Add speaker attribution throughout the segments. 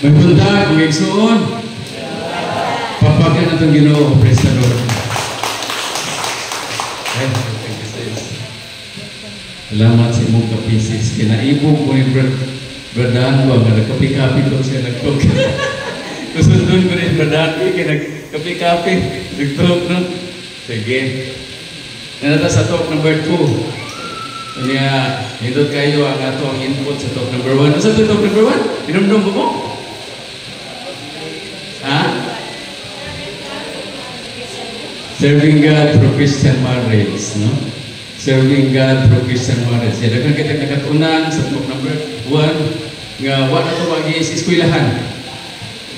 Speaker 1: May punta, kung igsoon. Papagan na itong Ginoo, praise the Lord. Thank you, sis. Salamat sa imong kapisis. Kinaibog ko yung bradahan ko, nga nagkapi-kapi ko siya nagtok. Kusundon ko rin bradahan ko, nagkapi-kapi, nagtok, no? Sige. Nanata sa talk number 2. Kanya, hindot kayo ang ato ang input sa talk number 1. Ano sa talk number 1? Inumdum mo mo? Ha? Serving God through Christian marriage, no? Serving God through Christian marriage. Yan kan kita nakatunan sa talk number 1 nga wa na to magi sa eskwelahan.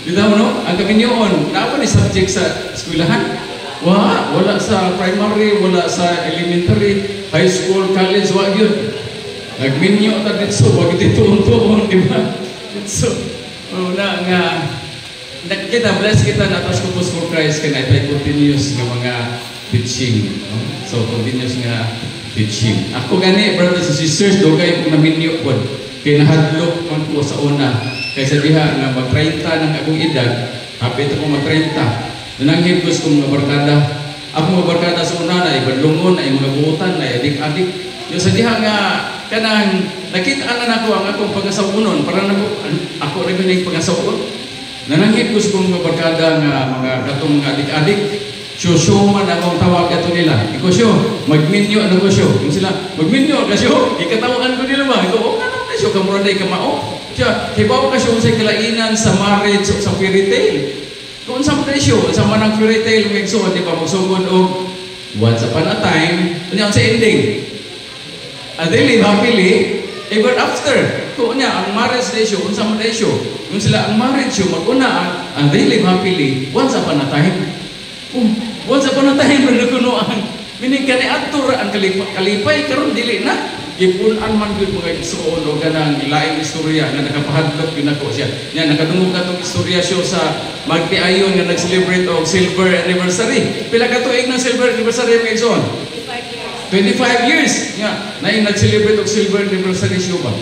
Speaker 1: Dito no, ang kaminyoon, naapa ni subject sa eskwelahan? Wala sa primary, wala sa elementary, high school, college, wag yun. Nagminyo ta dito, wag ituon-tuon, di ba? So, una nga, kita, bless kita na atas Corpus for Christ, kaya ito'y continuous ng mga teaching. No? So, continuous nga teaching. Ako gani, brothers and sisters, doon kayo kung naminyo po, kaya nahadlok man po sa una, kaysa diha nga mag-30 ng akong edad, hapit ako mag-30, nananghib gusto kong mabarkada. Ako mabarkada sa una na ibadlungon, na mga buutan, na adik-adik. Yung sa diha nga, kanang nakita na ako ang akong pangasawunon, para na ako rin yung pangasawun. Nananghib gusto kong mabarkada nga mga katong mga adik-adik. Syo man akong tawag ato nila. Iko syo, magminyo ano ko syo. Kung sila, magminyo ka syo, ikatawaan ko nila ba? Iko, nga naman syo, kamuraday ka mao. Siya, hibaw ka syo sa kalainan sa marriage o sa fairy tale. Kung sa presyo, sa manang fairy tale, may igsoon, di ba, magsugod o once upon a time, kanya sa ending. And they live happily ever after. Kung niya, ang marriage ratio, kung sa ratio, kung sila ang marriage ratio, mag-una, and they live happily once upon a time. Once upon a time, nakunuan. Meaning, kani-atur ang kalipay, karon dili na. Ipunan man yun mga igsoon o ganang ilaing istorya na nakapahadlok yun ako siya. Yan, nakadungog na itong istorya siya sa magtiayon nga nag-celebrate o silver anniversary. Pila ka tuig ng silver anniversary mga igsoon? 25 years. Nga, na yung nag-celebrate o silver anniversary siya ba?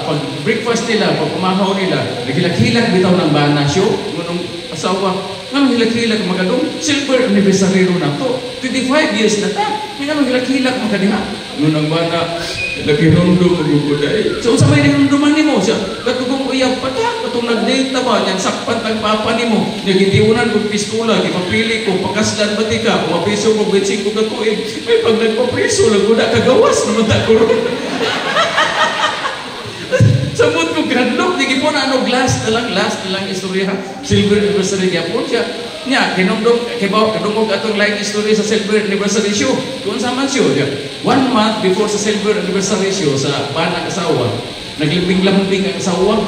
Speaker 1: Pag breakfast nila, pag pumahaw nila, naghilag-hilag bitaw ng bana siya, ngunong asawa, nga hilag-hilag magadong silver anniversary ro na to. 25 years na ta. Nga hilag-hilag makadiha. Ngunang bana, naghirundo maguguday. So, sa may naghinunduman ni mo siya, katugong uyab pa ta, katong nag-date na ba, yan sakpat ng papa ni mo, nagitiunan kong pistola, ipapili ko, pakaslan ba ka, kung mapiso ko, bensing ko katuig, may pag nagpapriso, laguda kagawas, naman ta ko ron. Samot ko gandok, di po na ano, last na lang istorya, silver anniversary niya po siya. Nya, kadungog atong like story sa silver anniversary show. Kung sa man show, 1 month before sa silver anniversary show sa panang asawa, naglambing-lambing ang asawa,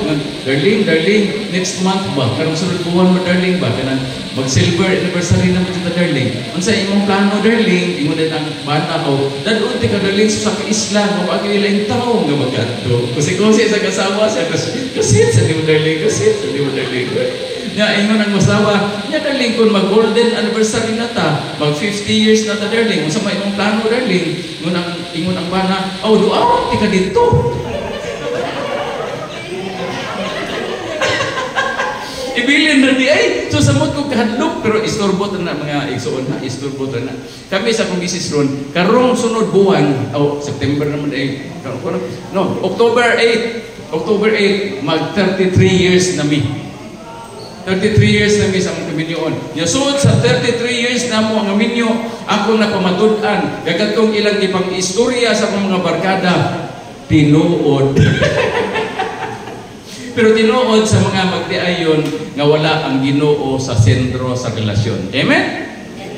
Speaker 1: darling, next month ba? Karong sunod buwan mo, darling ba? Kanang mag-silver anniversary na mo dito, darling. Kung sa imong plano, darling, imo din ang bata ko, dadun ka, darling, sa ka-isla, mapag ilang tao nga mag-ato. Kasi sa kasawa siya, kasi sa di mo, darling, Nya, ingon ang masawa, nya darling, kung mag-golden anniversary na ta, mag-50 years na ta, darling, kung sa may imong plano, darling, ingon ang bana, duaw, di ka dito. Ibilin na di ay, so samot ko kahadlok, pero istorbot na mga igsoon na, istorbot na. Kami sa kong misis ron, karong sunod buwan, September naman October 8, mag-33 years na mi. 33 years na mi sa mga kaminyoon. Yasud sa 33 years na mo ang aminyo, ako na pamatud-an, gagatong ilang ipang istorya sa mga barkada, tinuod. Pero tinuod sa mga magtiayon nga wala ang Ginoo sa sentro sa relasyon. Amen?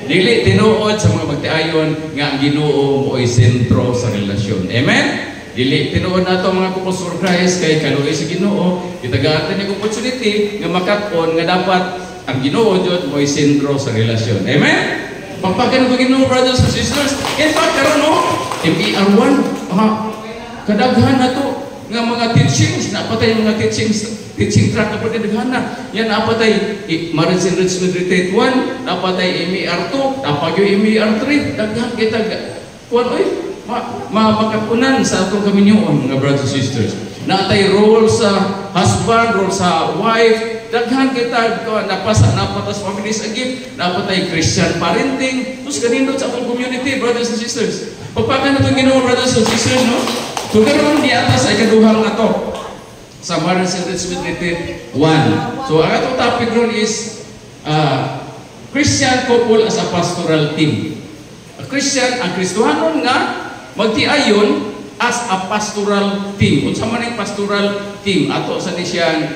Speaker 1: Dili tinuod sa mga magtiayon nga ang Ginoo mo'y sentro sa relasyon. Amen? Dili tinuod nato mga couples for Christ kay kaluoy sa Ginoo, kitagaatan niya opportunity nga makapon nga dapat ang Ginoo jud mo'y sentro sa relasyon. Amen? Pagpagan ko Ginoo, brothers and sisters. In fact, karon MER1, kadaghan na to nga mga teachings, napatay mga teaching track na pagkadaghan na. Yan napatay Marriage Enrichment Retreat 1, napatay MER2, napagyo MER3, daghan kita kuan makapunan sa atong kaminyoon, mga brothers and sisters. natay role sa husband, role sa wife, daghan kita napatas families a gift, napatay Christian parenting, tapos ganito sa atong community, brothers and sisters. Pagpakan na itong Ginoo, brothers and sisters, no? So ganoon di atas ay kaduhang na to sa marriage and responsibility 1. So ang atong topic ron is Christian couple as a pastoral team. A Christian, ang Kristohanon nga magtiayon as a pastoral team. Unsa man ang pastoral team ato sa ni siyang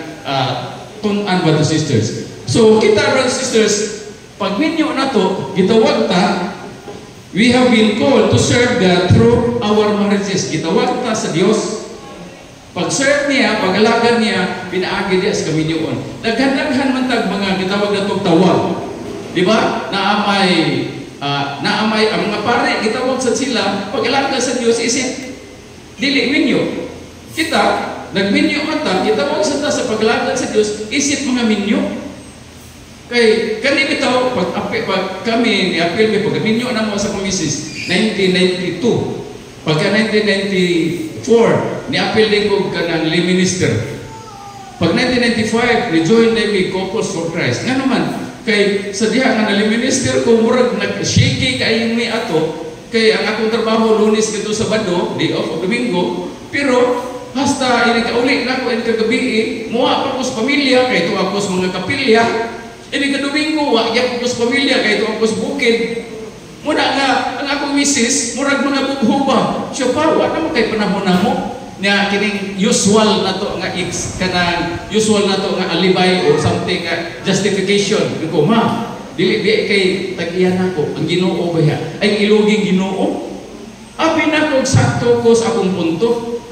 Speaker 1: tun-an, brothers and sisters. So kita, brothers and sisters, pag minyo na to gitawag ta, we have been called to serve God through our marriages. Gitawag ta sa Dios. Pag-serve niya, pag-alagan niya, pinaagi niya sa kaminyoon. Daghan-daghan man tag mga gitawag na itong tawag. Di ba? Naamay ang mga pare, gitawag sa sila, pag-alaga sa Diyos, isip, dili minyo. Kita, nagminyo mata, gitawag sa ta sa pag-alaga sa Diyos, isip mga minyo. Kay, kani bitaw, pag kami ni-appeal may pag-minyo na mo sa komisis, 1992. Pagka 1994, ni-appeal din ko ka ng lay minister. Pag 1995, ni-join din may Couples for Christ. Nga naman, kay sa diha nga na lay minister ko, murag nag-shaky kayong may ato, kay ang akong trabaho lunes dito sa Sabado, day off o Domingo, pero hasta inikauli na ko in kagabi, muha pa ko sa pamilya, kay ito ako sa mga kapilya, Domingo, wagya ko sa pamilya, kay ito ako sa bukid. Muna nga, ang akong misis, murag mga bughuba. Siya pa, wala naman kay panahon na mo. Nga kining usual na to nga kanang usual na to nga alibay or something nga justification. Ko, ma, dili kay tag-iyan ako, ang Ginoo ba ya? Ay iluging Ginoo. Abi na ko sakto ko sa akong punto.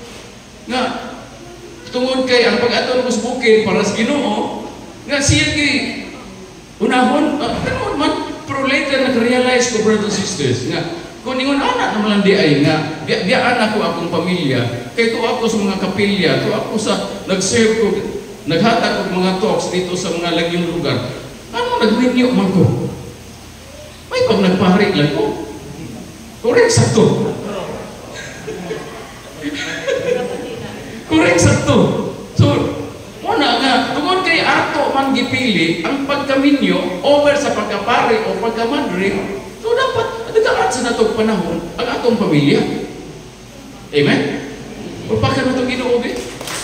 Speaker 1: Nga, tungod kay ang pag-aton ko sa bukid para sa Ginoo, nga siya kay unahon, pero man, pero later nag-realize ko, brothers and sisters, nga, kung ningon anak naman lang di ay nga, biyaan ako akong pamilya, kaya to ako sa mga kapilya, to ako sa, nag-serve ko, naghatag ko mga talks dito sa mga lagyong lugar. Ano nag-renew man ko? May pag nagpahari lang ko. Correct, sakto. Correct, sakto. So, muna nga, tungkol kay ato man gipili, ang pagkaminyo over sa pagkapari o pagkamadri, so dapat nagkakat sa natong panahon ang atong pamilya. Amen? O pagka natong Ginoo.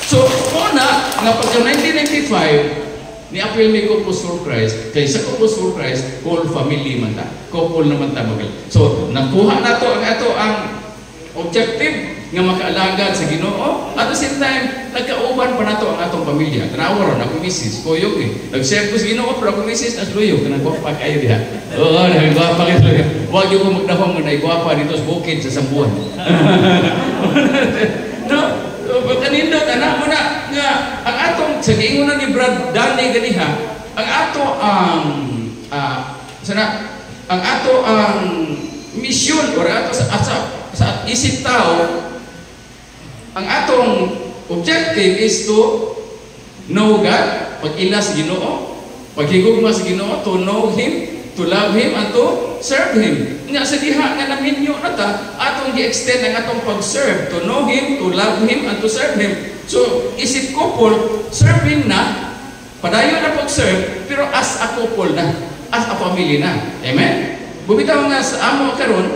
Speaker 1: So, muna, nga pagka 1995, ni-appeal may Couples for Christ, kay sa Couples for Christ, whole family man ta. Couple naman ta magal. So, nakuha na to ang objective nga makaalagad sa Ginoo. At the same time, nagkauban pa nato ang atong pamilya. Tanawa ron, ako misis, kuyog eh. Nag-serve ko sa Ginoo, pero ako misis, nas luyog. Kanagwapa kayo diha. Oo, nagwapa kayo luyog. Huwag yung magdahong nga naigwapa dito sa bukid sa Sambuan. No? Kanindot, anak mo na, nga, ang atong, sa giingunan ni Brad Danny ganiha, ang ato ang mission, or ato sa isip tao, ang atong objective is to know God, pag-ila sa Ginoo, paghigugma sa Ginoo, to know Him, to love Him, and to serve Him. Nga sa diha nga naminyo na ta, atong i-extend ang atong pag-serve, to know Him, to love Him, and to serve Him. So, isip couple, serving na, padayon na pag-serve, pero as a couple na, as a family na. Amen? Bumitaw nga sa amo karon,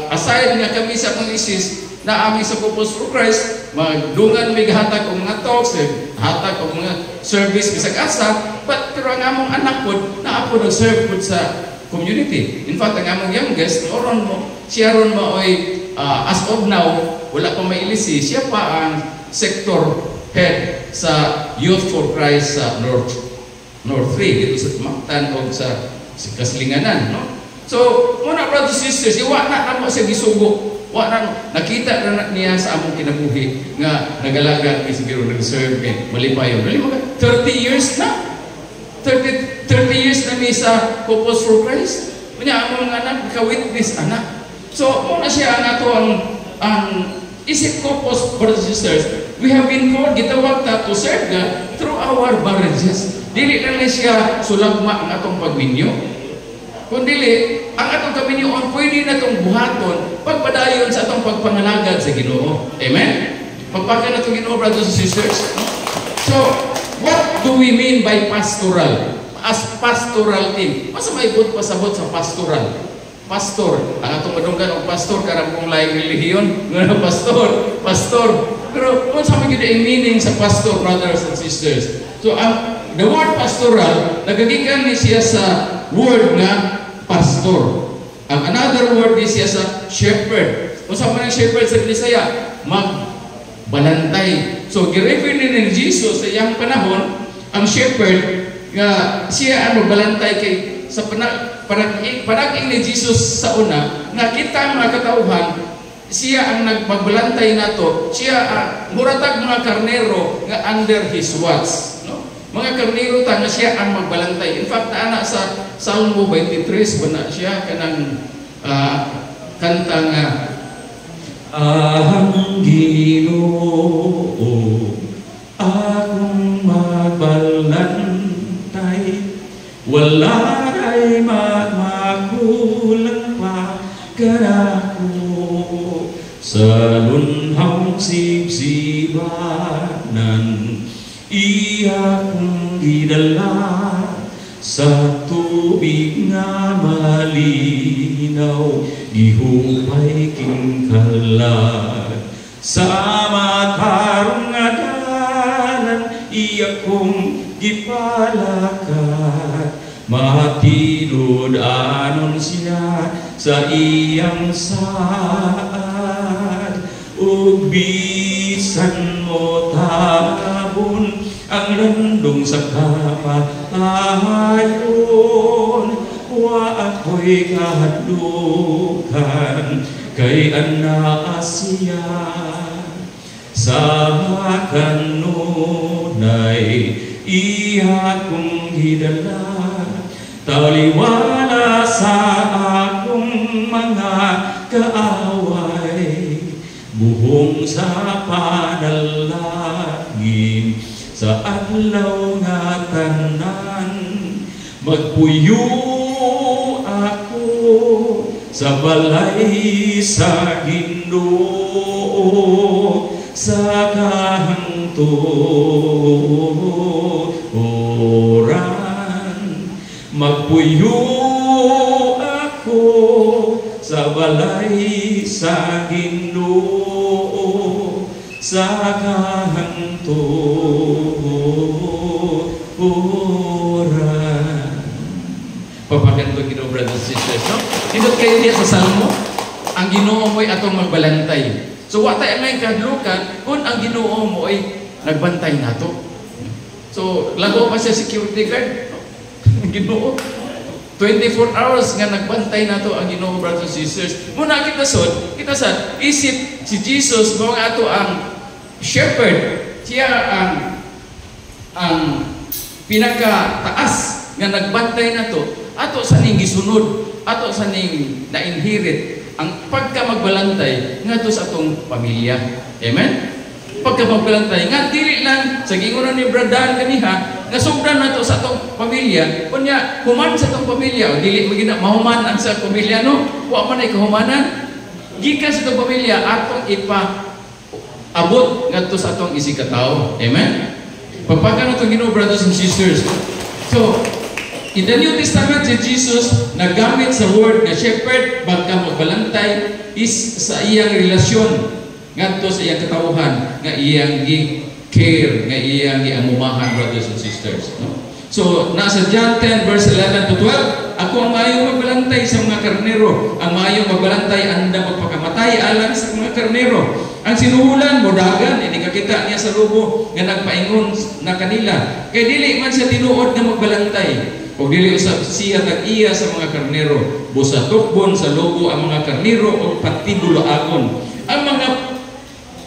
Speaker 1: aside nga kami sa mga isis, na amin sa Couples for Christ, magdungan may hatag o mga talks, hatag o mga service bisag asa, pero ang among anak po, na ako nag-serve po sa community. In fact, ang among youngest, siya ron mo ay, as of now, wala pa may ilisi, siya pa ang sector head sa Youth for Christ sa North 3, dito sa Mactan o sa Kaslinganan. No? So, muna brothers and sisters, iwa na mo sa gisugo. Nakita na niya sa among kinabuhi nga nagalaga ni siguro nag-serve kay malipayon. 30 years na. 30 years na mi sa Couples for Christ. Unya among mga anak ka-witness anak. So muna siya ang ato ang isip couples, brothers and sisters. We have been called gitawag ta to serve God through our marriages. Dili lang ni siya sulagma ang atong pagminyo. Kundili, ang atong kaminyoon pwede na itong buhaton pagpadayon sa atong pagpangalagad sa Ginoo. Amen? Pagpaka na itong Ginoo, brothers and sisters. So, what do we mean by pastoral? As pastoral team. Masa may pasabot sa pastoral? Pastor. Ang atong madunggan o pastor, karang kong laing relihiyon. Pastor. Pero, kung sa mga yung meaning sa pastor, brothers and sisters. So, the word pastoral, nagagikan ni siya sa word na pastor. Ang another word is siya sa shepherd. Kung sa mga shepherd sa Bisaya, magbalantay. So, girefer ni Jesus sa iyang panahon, ang shepherd, nga siya ang magbalantay kay sa panaging ni Jesus sa una, nga kita mga katauhan, siya ang nagpagbalantay nato, siya muratag mga karnero nga under his watch. No? Mga karnero ta nga siya ang magbalantay. In fact, naana sa Salmo 23, bana siya kanang kanta nga, ang Ginoo akong magbalantay, wala ay magulang pa kanako, sa lunhang sibsibanan iya kong gidala, sa tubig nga malinaw gihupay king kalag, sa matarong nga dalan iya kong gipalakat, matilod anon siya sa iyang saad, ug bisan mo tabon ang landong sa kapatayon, wa ako'y kahadlukan kay ana siya, sa kanunay iya kong hidala, taliwala sa akong mga kaaway, buhong sa panalangin sa adlaw nga tanan, magpuyo ako sa balay sa Ginoo, sa kahangturan, magpuyo ako sa balay sa Ginoo, sa kahangturan. Papakan ko Ginoo, brothers and sisters, no? Hindot kayo niya sa Salmo, ang Ginoo mo'y atong magbalantay. So, watay ang ngayon kahadlukan kung ang Ginoo mo ay nagbantay nato. So, lago pa siya security guard. Ang Ginoo. 24 hours nga nagbantay nato ang Ginoo, brothers and sisters. Muna kita sad, isip si Jesus mo nga ato ang shepherd. Siya ang pinakataas nga nagbantay nato. Ato sa ning gisunod, ato sa ning na-inherit ang pagka magbalantay ngadto sa atong pamilya. Amen? Pagka magbalantay nga dili lang sa gingunan ni Bradan kaniha nga sugdan nato sa atong pamilya, kunya human sa atong pamilya o dili magina mahuman ang sa pamilya, no? Wa man ay kahumanan. Gikan sa atong pamilya atong abot ngadto sa atong isikatawo. Amen? Pagpaka natong Ginoo, brothers and sisters. So, in the New Testament, si Jesus nagamit sa word na shepherd, bagka magbalantay, is sa iyang relasyon ngadto sa iyang katawhan, nga iyang care, nga iyang giamumahan, brothers and sisters. No? So, nasa John 10 verse 11 to 12, ako ang maayong magbalantay sa mga karnero. Ang maayong magbalantay, anda magpakamatay alang sa mga karnero. Ang sinuhulan, modagan, hindi kakita niya sa lubo, nga nagpaingon na kanila. Kaya dili man siya tinuod na magbalantay. O dili usab siya tag-iya sa mga karnero, busatukbon sa lobo ang mga karnero o patibulaagon.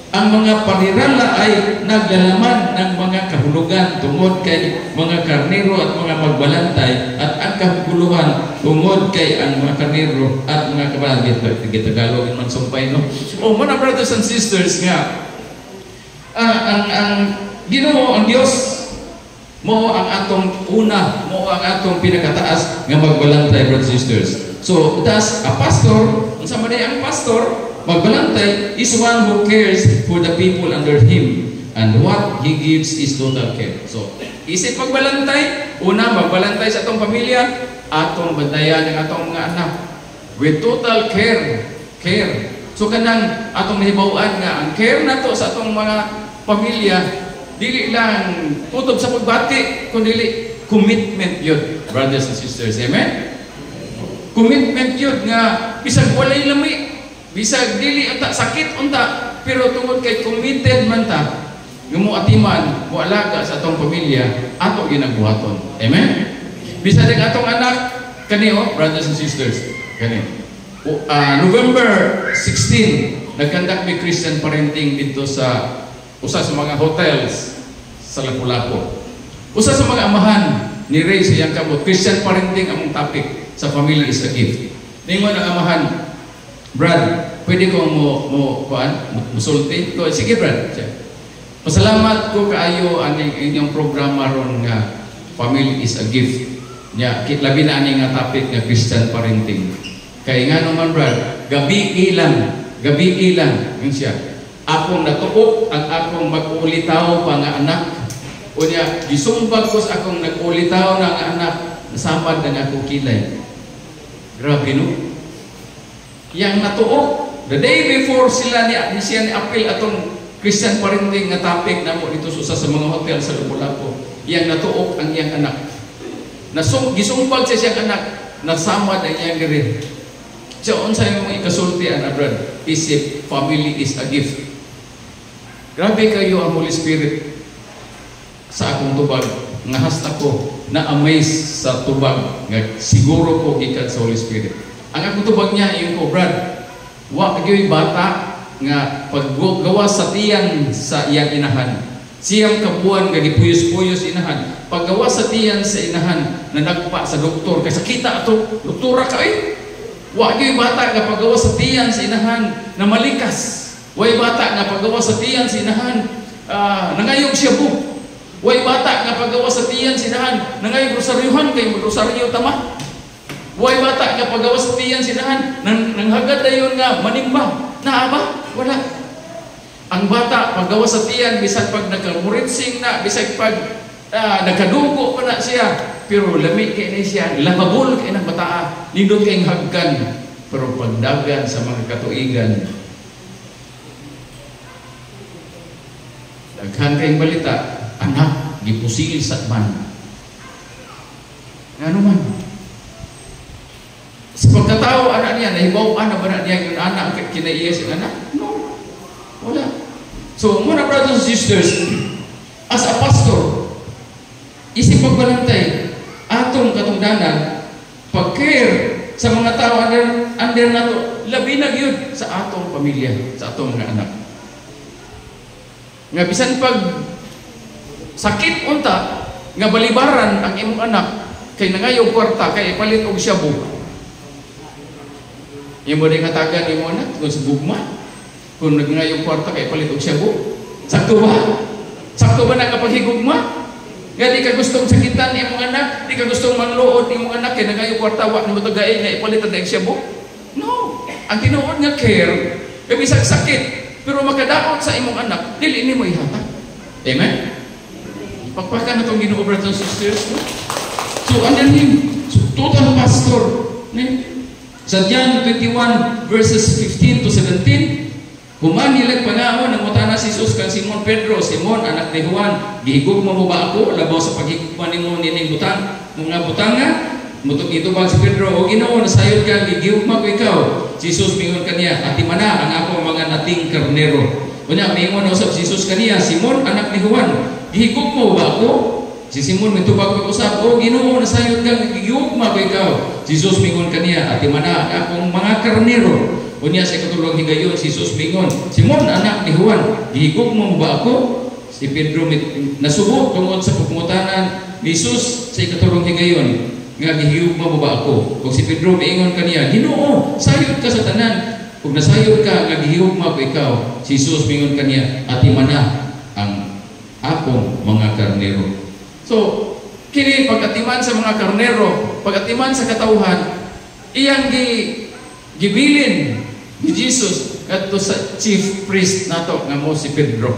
Speaker 1: Ang mga parirala ay naglalaman ng mga kahulugan tungod kay mga karnero at mga magbalantay, at ang kahulugan tungod kay ang mga karnero at mga kabalantay. Tagalog man sumpay, no? O mga brothers and sisters nga, ang Ginoo, ang Dios, mo ang atong una, mo ang atong pinakataas nga magbalantay, brothers and sisters. So, thus, a pastor, unsa man ang pastor, magbalantay is one who cares for the people under him, and what he gives is total care. So, isip magbalantay, una, magbalantay sa atong pamilya, atong bandayan ng atong mga anak. With total care. So, kanang atong nahibawan nga, ang care na to sa atong mga pamilya, dili lang putob sa pagbati, kundi commitment yun, brothers and sisters. Amen? Commitment yun nga, bisag walay lami, bisag dili unta, sakit unta, pero tungod kay committed man ta, yung mo atiman, mo alaga sa atong pamilya, ato ginagbuhaton. Amen? Bisag ang atong anak, kaniyo, brothers and sisters, kaniyo. November 16, nag-conduct may Christian parenting dito sa usa sa mga hotels sa Lapu-Lapu. Usa sa mga amahan ni Ray sa iyang kabot, Christian parenting among topic sa Family is a Gift. Ningon ang amahan, Brad, pwede ko musulti? Sige Brad. Pasalamat ko kaayo aning inyong programa ron nga Family is a Gift. Labi na aning nga topic nga Christian parenting. Kaya nga naman Brad, gabi ilang yun siya. Akong natuok ang akong mag-ulitaw pa nga anak. O niya, gisumbag ko sa akong nag-ulitaw na nga anak, nasamad na nga akong kilay. Grabe no? Yang natuok, the day before siya ni apil atong Christian parenting nga topic na mo dito sa mga hotel sa Lapu-Lapu. Yang natuok ang iyang anak. Gisumbag siya siyang anak, nasamad ang iyang girin. So, unsay mo ikasultian, Brad, isip, family is a gift. Grabe kayo ang Holy Spirit sa akong tubag. Nga hasta ko na-amaze sa tubag. Nga siguro ko gikan sa Holy Spirit. Ang akong tubag niya, yung ko, Brad, wa kayo'y bata nga paggawa sa tiyan sa iyang inahan. Siyang kabuan nga gipuyos-puyos inahan. Paggawa sa tiyan sa inahan na nagpa sa doktor. Kaya sakita ato, doktora ka wa kayo'y bata nga paggawa sa tiyan sa inahan na malikas. Way bata nga paggawa sa tiyan sa inahan nangayog siya bu. Way bata nga paggawa sa tiyan sa inahan nangayog rosaryuhan kay rosaryo tama. Way bata nga paggawa sa tiyan sa inahan nanghagad dayon nga manimba. Naa ba? Wala. Ang bata paggawa sa tiyan bisag pag nagkamuritsing na, bisag pag nagkadugo pa na siya, pero lamig kay na siya, lamabol kay ng bataa, nindot kayong hagkan, pero pagdagan sa mga katuigan, daghan kayong balita, anak, gipusil sa man. Ano man? Sa pagkatao, anak niya, nahibaw, anak ba na niya yung anak, kinaiya siya, anak? No. Wala. So, mga brothers and sisters, as a pastor, isip pagbalantay, atong katungdanan, pag-care sa mga tao, under na to, labi na yun sa atong pamilya, sa atong mga anak. Nga bisan pag sakit unta, nga balibaran ang imong anak, kay nangayo kwarta, kay palit og shabu. Yung mo rin katagan yung anak, kung sa bugma, kung nangayo kwarta, kay palit og shabu. Sakto ba? Sakto ba nakapaghigugma? Nga di ka gustong sakitan ni imong anak, di ka gustong manluod ni imong anak, kay nangayo kwarta, wak na matagayin, nga ipalitan na shabu? No. Ang tinuod nga care, kay bisag sakit, pero makadaot sa imong anak, dili ni mo ihatag. Amen? Pagpakan na itong Ginoo, brothers and sisters. So, under him, so, total pastor. Sa John 21, verses 15 to 17, humanilag panahon ng mutana si Jesus kang Simon Pedro, Simon, anak ni Juan, gihigog mo ba ako? Labaw sa paghigugman ni mo nining butang, mga butanga, mutok ito ba si Pedro, o Ginoo, nasayod ka, gihigugma ko ikaw. Si Jesus mingon kaniya, ati mana ang ako mga nating karnero. Kunya, mingon usap si Jesus kaniya, Simon, anak ni Juan, gihigog mo ba ako? Si Simon mitubag pag-usap, o Ginoo, nasayod ka, gihigugma ko ikaw. Si Jesus mingon kaniya, ati mana ang akong mga karnero. Kunya sa katulong higayon, si Jesus mingon, Simon, anak ni Juan, gihigog mo ba ako? Si Pedro nasubok tungod sa pagmutanan ni Jesus sa katulong higayon, nga gihigog mo ba ako? Kung si Pedro miingon kaniya, Ginoo, sayod ka sa tanan. Kung nasayod ka, nga gihigog mo ko ikaw. Si Jesus mingon kaniya, ati mana ang akong mga karnero. So, kini pagatiman sa mga karnero, pagatiman sa katauhan, iyang gibilin ni Jesus ngadto sa chief priest nato nga mo si Pedro.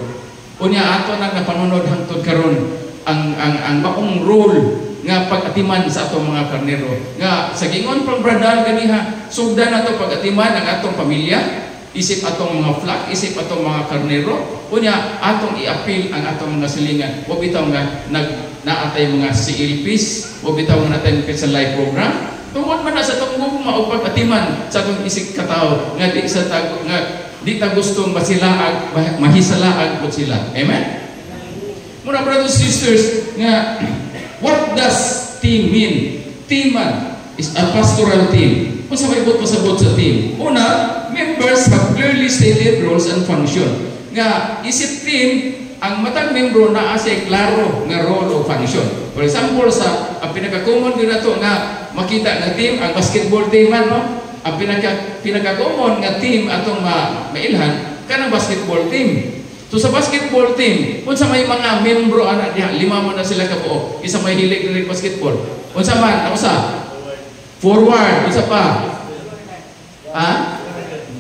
Speaker 1: Unya ato nang napanunod hangtod karon ang maong role nga pag-atiman sa atong mga karnero. Nga sa gingon pang bradal ganiha, sugdan nato pag-atiman ang atong pamilya, isip atong mga flock, isip atong mga karnero. Unya atong i-appeal ang atong mga silingan. Wa bitaw nga naatay mga CLPs, wa bitaw nga natay sa live program. Tungod man na sa itong mao pag-atiman sa itong isig katao nga di ta gustong masilaag, mahisalaag po sila. Amen? Muna brothers and sisters, nga what does team mean? Team man is a pastoral team. Kung sa may pasabot sa team, una, members have clearly stated roles and function. Nga isip team, ang matang membro na asay klaro nga role o function. For example, sa ang pinaka-common din nato nga makita nga team, ang basketball team man, no? Ang pinaka-common nga team atong mailhan kanang basketball team. So sa basketball team, unsa may mga membro ana diha, 5 man na sila kabuo. Isa may hilig diri basketball. Unsa man, usa? Forward, unsa pa?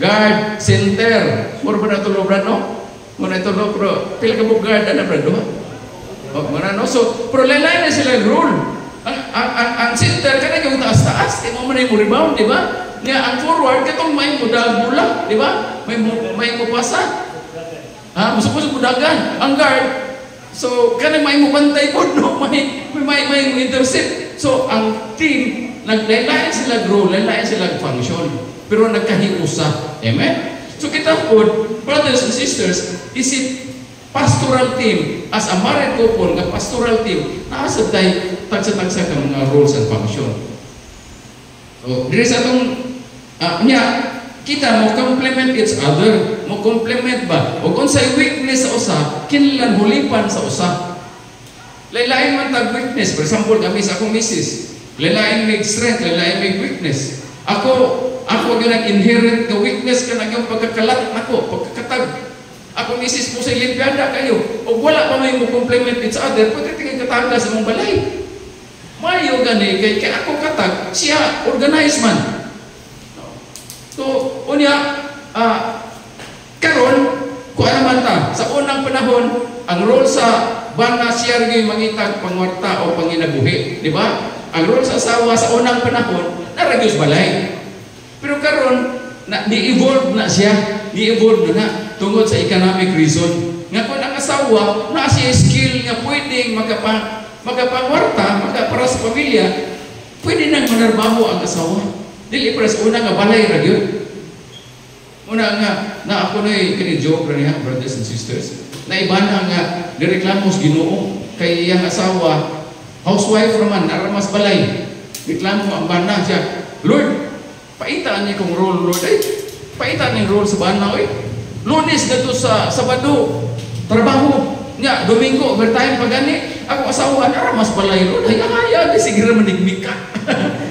Speaker 1: Guard, center. Mura ba na tulo brad, no? Muna tulo pro. Pila ka guard ana brad, no? Muna no. So, pero lain na sila rule. Ang center kana yung taas-taas, kay mo man yung rebound, di ba? Nga ang forward katong may mudagula, di ba? May mupasa. Musok-musok mudagan. Ang guard, so kanang may mubantay po, no? May intercept. So ang team, naglain sila grow, lain sila function, pero nagkahiusa. Amen? So kita po, brothers and sisters, isip pastoral team, as a married couple, nga pastoral team, naasa tayo tagsa-tagsa ka mga roles and function. So, diri sa itong, kita mo complement each other, mo complement ba? O kung sa weakness sa usa, kinlan hulipan sa usa. Lain-lain man tag weakness. For example, kami sa akong misis, lain-lain may strength, lain-lain may weakness. Ako yun ang inherent na weakness ka na yung pagkakalat nako, pagkakatag. Ako misis po sa Olimpiada kayo, o wala pa may mo complement each other, pwede tingin katagda sa mong balay. Mayo gani, kay ako katag, siya organize man. So, unya, karon, kung ano man ta, sa unang panahon, ang role sa bana siya rin mangitag pangwarta o panginabuhi, di ba? Ang role sa asawa sa unang panahon, naragyos balay. Pero karon, di-evolve na siya, di-evolve na tungkol sa economic reason. Nga kung ang asawa, na siya skill nga pwedeng magapangwarta, magapara sa pamilya, pwede nang manarbaho ang asawa. Dili pres una nga balay ra gyud. Una nga na ako nay kini joke ra niya, brothers and sisters. Na iba na nga direklamo sa Ginoo kay iyang asawa housewife raman ara mas balay. Reklamo ang bana siya. Lord, paita ni kong role Lord ay. Paita ni role sa bana oy. Lunes dito sa Sabado trabaho nya Domingo overtime pagani. Ako asawa ara mas balay Lord. Ay di sige ra manigmik ka.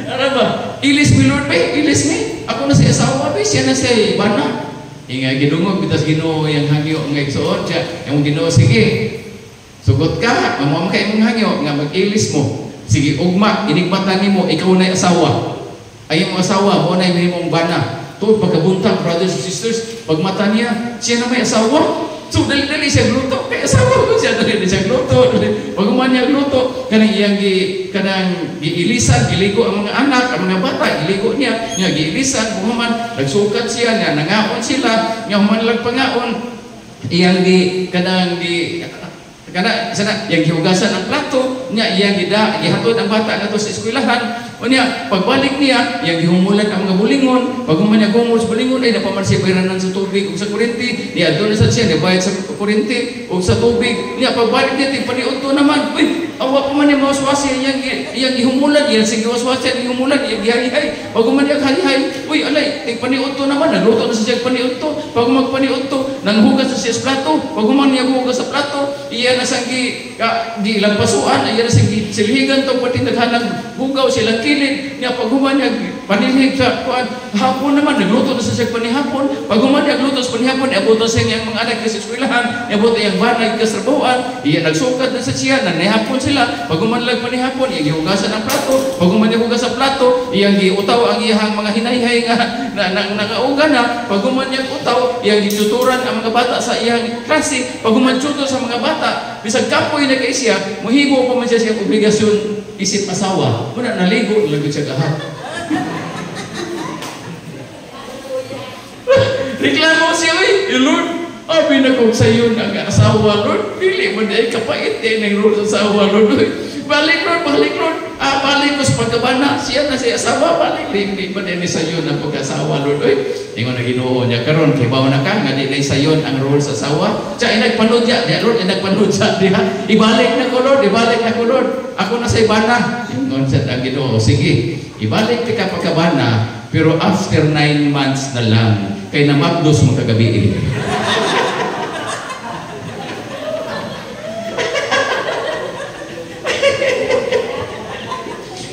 Speaker 1: Ara ba? Ilis mi Lord ba? Ilis mi. Ako na si asawa ba? Siya na si bana. Nga gidungog bitas Ginoo yang hangyo nga igsuon siya. Yung Ginoo sige. Sugot ka, mamam kay mong hangyo nga mag-ilis mo. Sige ugma, inigbatan nimo ikaw na asawa. Ay yung asawa mo na imong bana. To pagkabuntag brothers and sisters, pagmata niya, siya na may asawa. So dali-dali siya gluto. Kaya asawa ko siya dali siya gluto. Pag man niya gluto, kanang iyang giilisan, giligo ang mga anak, ang mga bata, giligo niya giilisan, human nagsukat siya, nga nangaon sila, nga human lang pangaon, iyang yang gihugasan ang plato, iyang gihatod ang bata nga to sa eskwelahan. O niya, pagbalik niya, yang gihumulan ang mga bulingon, pag niya gumul sa bulingon, ay napaman siya bayranan sa tubig o sa kurinti, niya doon na siya, nabayad sa kurinti o sa tubig, niya pagbalik niya, tigpaniunto naman, uy, awa pa man niya mawaswasi, yang gihumulan, yan sige waswasi, yang gihumulan, yang gihalihay, pag niya halihay, uy, alay, tigpaniunto naman, nagluto na siya paniunto, pag magpaniunto, nanghugas na siya sa plato, pag niya hugas sa plato, iyan na sang gilampasuan, iyan na sang silhigan to, pati naghanang bugaw silang kilid niya paghuman niya Panihig sa kuan hapon naman nagluto na sa siya panihapon. Pag humani nagluto sa panihapon, iabot sa iyang mga anak sa eskwelahan, iabot iyang banay ka sa trabahoan, iya nagsukad na sa siya, nanihapon sila. Pag humanlag panihapon, iya gihugasan ang plato. Pag humani hugas sa plato, iyang giutaw ang iyang mga hinayhay nga nakauga na. Pag humani utaw, iyang gituturan ang mga bata sa iyang klase. Pag humani tutor sa mga bata, bisag kapoy na kay siya, muhibo pa man siya siyang obligasyon isip asawa. Muna naligo, lagot siya kahap. Reklamo siya, Lord, abi na kong sayo ng asawa, Lord. Dili mo na kapait ng Lord sa asawa, Lord. Balik, Lord, balik, Lord. Balik ko sa pagkabana. Siya na siya asawa, balik. Dili mo na sayo ng pagkasawa, Lord. Ingon na Ginoo niya karon kay bawo na ka nga di na sayon ang role sa asawa. Siya nagpanood niya, Lord, nagpanood siya diha. Ibalik na ko, Lord, ibalik na ko, Lord. Ako na sa ibana. Ingon sa Ginoo, sige, ibalik ka pagkabana, pero after 9 months na lang, kay namapdos mo kagabi.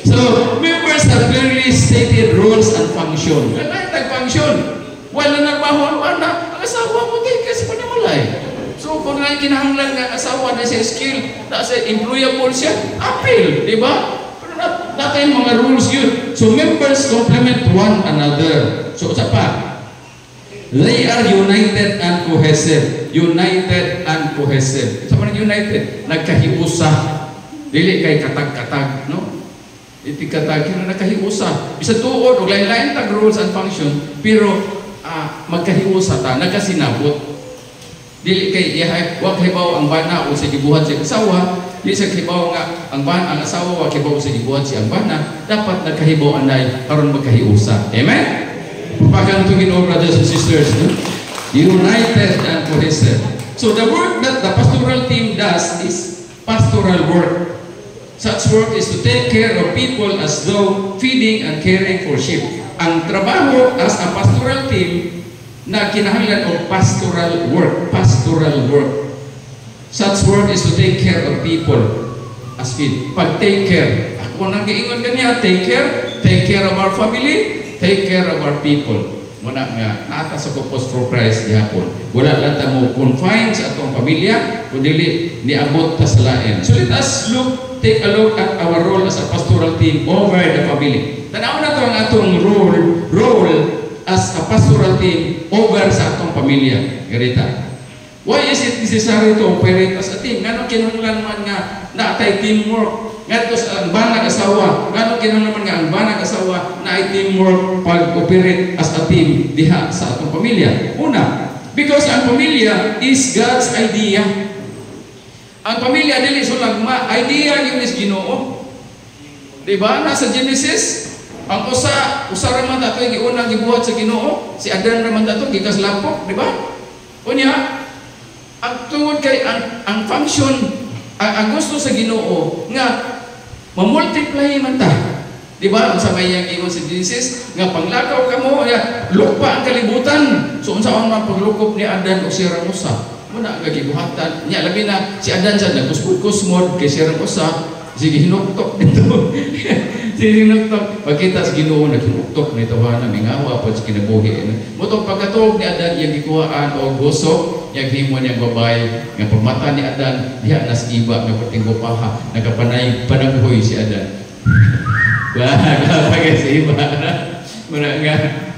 Speaker 1: So, members have clearly stated roles and function. Kaya nag-function. Wala nagbaho ang ang asawa mo kay kasi panimalay. So, kung nga kinahanglan ng asawa na siya skill, na siya employable siya, appeal, di ba? Pero natin mga rules yun. So, members complement one another. So, sa pa, they are united and cohesive. United and cohesive. Sa mga united, nagkahiusa. Dili kay katag-katag, no? Iti katag, nagkahiusa. Bisa tuod, o lain-lain tag rules and function, pero magkahiusa ta, nagkasinabot. Dili kay wag hibaw ang bana o sa gibuhat sa asawa, di sa hibaw nga ang asawa wag hibaw sa gibuhat sa bana, dapat nagkahibaw anay aron magkahiusa. Amen. Pagang to Ginoo, brothers and sisters, no? United and cohesive. So the work that the pastoral team does is pastoral work. Such work is to take care of people as though feeding and caring for sheep. Ang trabaho as a pastoral team na kinahanglan og pastoral work. Pastoral work. Such work is to take care of people as feed. Pag take care, ako nang giingon kaniya, take care of our family, take care of our people. Muna nga, nata sa purpose for Christ gihapon. Wala lang ta mo confine sa atong pamilya, kundi niabot ta sa lain. So let us take a look at our role as a pastoral team over the family. Tanaw na to ang atong role as a pastoral team over sa atong pamilya. Garita. Why is it necessary to operate as a team? Ngano kinahanglan man nga natay teamwork? Ngadto sa ang banag asawa, ngano kinahanglan nga ang banag asawa na ay teamwork pag-operate as a team diha sa atong pamilya? Una, because ang pamilya is God's idea. Ang pamilya dili sulagma, idea yun is Ginoo. Diba? Nasa Genesis, ang usa ra man dato giunang gibuhat sa Ginoo, si Adan ra man dato gikas lapok, diba? Unya, ang tungod kay ang function, ang gusto sa Ginoo nga mamultiply man ta. Diba? Ang sabay yang ingon sa Genesis nga panglakaw kamo, lupa ang kalibutan. So unsa man paglukop ni Adan o si Ramusa? Muna ang kagibuhatan. Nya labi na si Adan sa nagkuskus-kusmod kay si Ramusa, sige hinuktok nito. Sige hinuktok. Pagkita sa Ginoo naghinuktok nito na mingawa pa sa kinabuhi. Mutong pagkatuog ni Adan yang gikuhaan o gusok, yang himo niyang babay, nga pagmata ni Adan, diha nas iba nga patinggo paha, nagapanay panaghoy si Adan. Pagay si iba. Muna nga,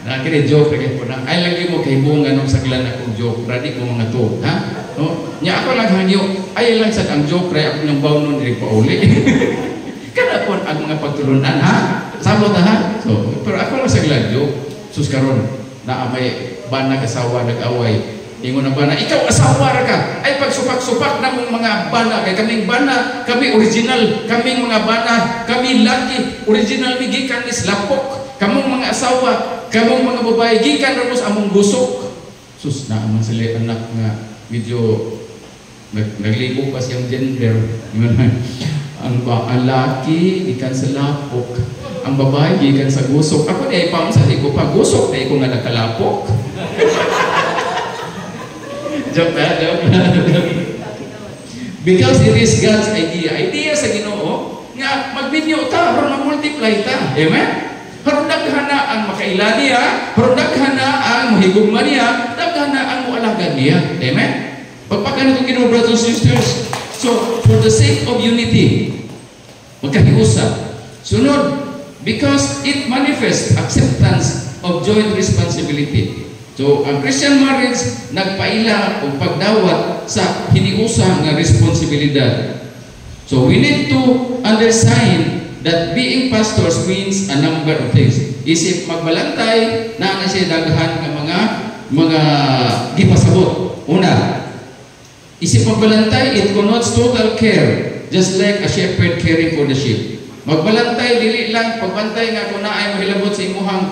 Speaker 1: nakakini joke lagi po na, ay lagi mo kay bunga nung saglan akong joke, radi ko mga to, ha? No? Nya ako lang hangyo, ay lang sa ang joke, ray ako niyang baw nun, hindi pa uli. Kada po ang mga pagtulunan, ha? Sabot na, ha? So, pero ako lang saglan joke, sus karon na may banag asawa nag-away, ingon ang bana, ikaw asawa ra ka. Ay pagsupak-supak na mong mga bana, kay kaming bana, kami original, kaming mga bana, kami laki, original gikan is lapok. Kamong mga asawa, kamong mga babae, gikan ra mo sa among gusok. Sus na man sila anak nga medyo nagligo pa siyang gender. Ang laki gikan sa lapok, ang babae gikan sa gusok. Ako di ay pamsa ko pa gusok, di ko nga nakalapok. Joke na. Because it is God's idea. Idea sa Ginoo nga magminyo ta, ron mag-multiply ta. Amen? Harun daghan na ang makaila niya, harun daghan na ang mahigugma niya, daghan na ang mualagan niya. Amen? Pagpakan itong Ginoo, brothers and sisters. So, for the sake of unity, magkahiusap. Sunod, because it manifests acceptance of joint responsibility. So, ang Christian marriage nagpaila o pagdawat sa hiniusa nga responsibilidad. So, we need to understand that being pastors means a number of things. Isip magbalantay na siya daghan ng mga gipasabot. Una, isip magbalantay, it connotes total care, just like a shepherd caring for the sheep. Magbalantay, dili lang, pagbantay nga kung na ay mahilabot sa imuhang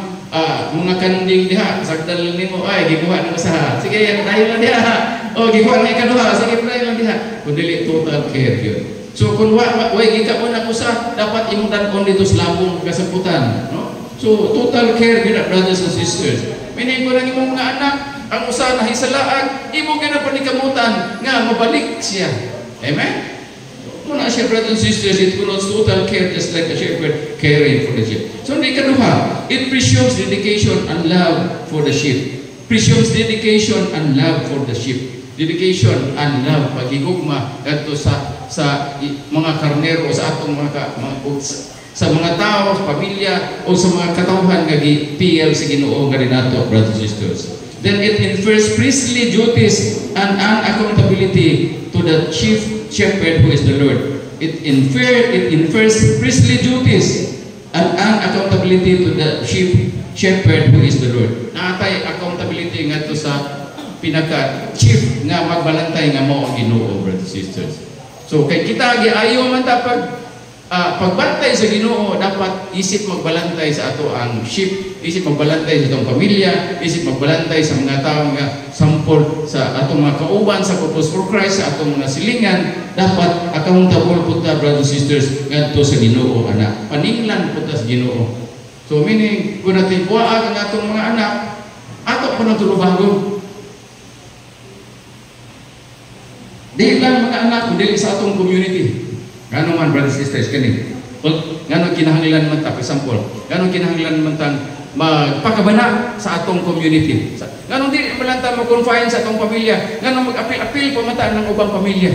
Speaker 1: mga kanding diha, sagdal nimo ay gikuha nimo sa. Sige, tayo lang diha. O gikuha na ikaduha, sige tayo lang diha. Kung dili total care yun. So kung way gikaon ako sa dapat imong tan-on dito sa labong kasaputan, no? So total care gina, brothers and sisters. Meaning ko lang imong mga anak ang usa na hisalaan, imo gina panikamutan nga mabalik siya. Amen. Muna siya, brothers and sisters, it connotes total care just like a shepherd caring for the sheep. So, hindi kaduha. It presumes dedication and love for the sheep. Presumes dedication and love for the sheep. Dedication and love, pagigugma kadto sa mga karnero, sa atong sa mga tao, sa pamilya, o sa mga katawhan nga gipiyal sa Ginoo nga nato, brothers and sisters. Then it infers priestly duties and accountability to the chief shepherd who is the Lord. It infers priestly duties and accountability to the chief shepherd who is the Lord. Naatay accountability nga to sa pinaka chief nga magbalantay nga mao ang Ginoo, brothers and sisters. So kay kita giayo man ta pagbantay sa Ginoo, dapat isip magbalantay sa ato ang sheep, isip magbalantay sa atong pamilya, isip magbalantay sa mga tao nga sampol sa atong mga kauban sa Purpose for Christ, sa atong mga silingan. Dapat accountable po ta, brothers and sisters, ngadto sa Ginoo, anak. Paninglan po ta sa Ginoo. So meaning, kung natin buwaag ang atong mga anak, ato pa na tulubago. Dili lang mga anak, kundi sa atong community. Ngano man, brothers and sisters, kani. Ngano kinahanglan man ta, for example, ngano kinahanglan man tang magpakabana sa atong community. Ngano di man ta mag-confine sa atong pamilya, ngano mag-apil-apil pamata ng ubang pamilya.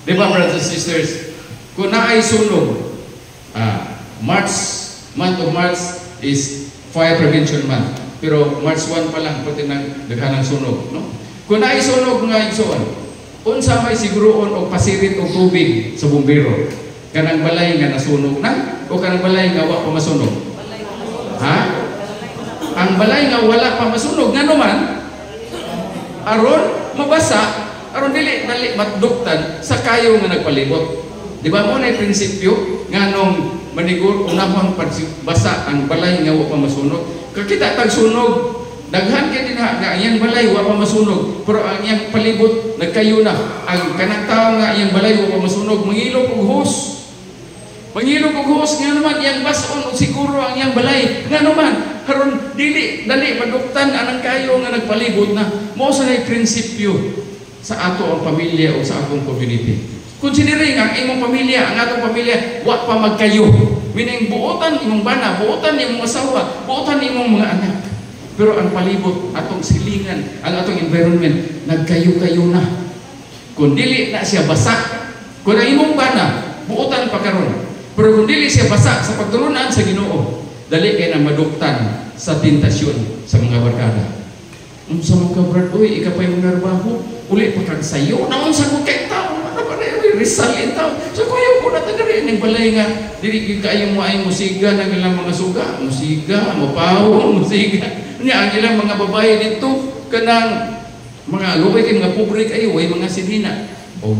Speaker 1: Di ba, brothers and sisters? Kung naay sunog, month of March is Fire Prevention Month. Pero March 1 pa lang, pati nang daghanang sunog, no? Kung naay sunog nga igsoon, unsa may siguroon og pasirit og tubig sa bumbero, kanang balay nga nasunog na o kanang balay nga wa pa masunog? Ha? Ang balay nga wala pa masunog ngano man aron mabasa, aron dili matduktan sa kayo nga nagpalibot. Di ba mo na prinsipyo nganong manigur unahon pagbasa ang balay nga wa pa masunog? Kakita tag sunog, daghan kay din nga iyang balay wa pa masunog, pero ang iyang palibot nagkayo na. Ang kanang tawo nga iyang balay wa pa masunog, mangilog og hos. Mangilog og hos nga naman iyang bason og siguro ang iyang balay. Nga naman karon dili dali maduktan anang kayo nga nagpalibot na. Mao sa nay prinsipyo sa ato ang pamilya o sa atong community. Considering ang imong pamilya, ang atong pamilya wa pa magkayo. Meaning buotan imong bana, buotan imong asawa, buotan imong mga anak. Pero ang palibot, atong silingan, ang atong environment, nagkayo-kayo na. Kung dili na siya basa, kung ang imong bana, buotan pa karon. Pero kung dili siya basa sa pagtulunan sa Ginoo, dali kay na maduktan sa tentasyon sa mga barkada. Sa mga brad, uy, ikapay mo narbaho, uli pa kag sayo, naon sa kong kay tao, ano pa na yun, risalin tao. So kuya ko na tagarin, yung balay nga, dili kayo mo ay musiga ng ilang mga suga, musiga, mapaw, musiga. Nya ang ilang mga babae dito kanang mga luway kay mga pobre kayo way mga sinina o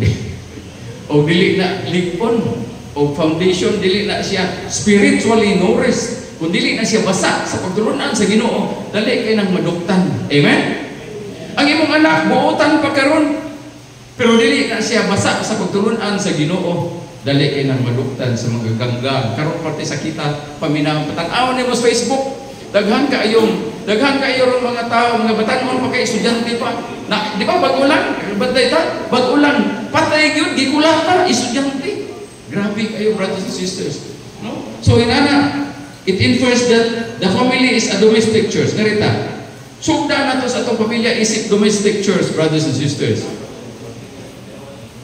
Speaker 1: dili na lipon o foundation, dili na siya spiritually nourished, kung dili na siya basa sa pagtulunan sa Ginoo, dali kay nang maduktan. Amen. Ang imong anak buotan pa karon pero dili na siya basa sa pagtulunan sa Ginoo, dali kay nang maduktan sa mga ganggang. Karon parte sa kita paminaw patanaw ni mo sa Facebook, daghan kaayong ron mga tao, mga batan-on pa kay estudyante pa. Na, di ba bago lang, batay ta, bago lang, patay gyud gikulata estudyante. Grabe kayo, brothers and sisters. No? So inana, It infers that the family is a domestic church. Narita, sugda na to sa atong pamilya isip domestic church, brothers and sisters.